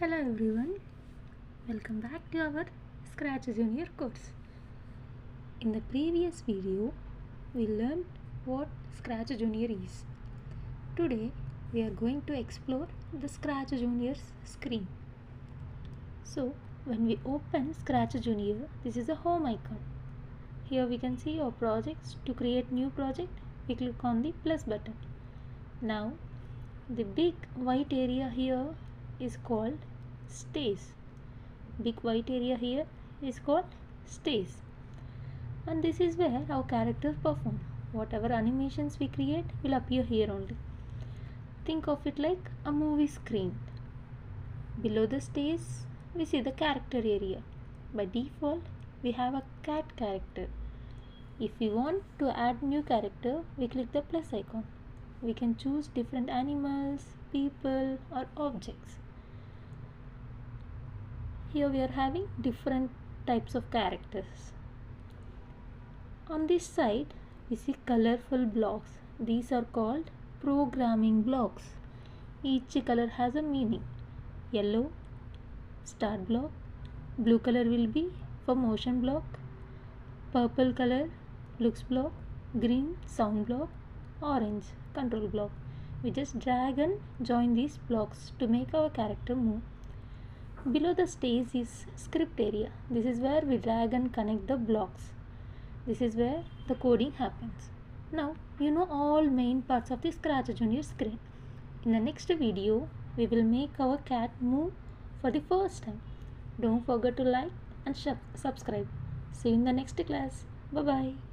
Hello everyone, welcome back to our ScratchJr course. In the previous video, we learned what ScratchJr is. Today, we are going to explore the ScratchJr's screen. So, when we open ScratchJr, this is a home icon. Here we can see our projects. To create new project, we click on the plus button. Now, the big white area here is called stays. Big white area here is called stays, and this is where our characters perform. Whatever animations we create will appear here only. Think of it like a movie screen. Below the stays we see the character area. By default we have a cat character. If we want to add new character, we click the plus icon. We can choose different animals, people or objects. Here we are having different types of characters. On this side we see colorful blocks. These are called programming blocks. Each color has a meaning. Yellow, start block. Blue color will be for motion block. Purple color, looks block. Green, sound block. Orange, control block. We just drag and join these blocks to make our character move. Below the stays is script area. This is where we drag and connect the blocks. This is where the coding happens. Now you know all main parts of the ScratchJr screen. In the next video, we will make our cat move for the first time. Don't forget to like and subscribe. See you in the next class. Bye bye.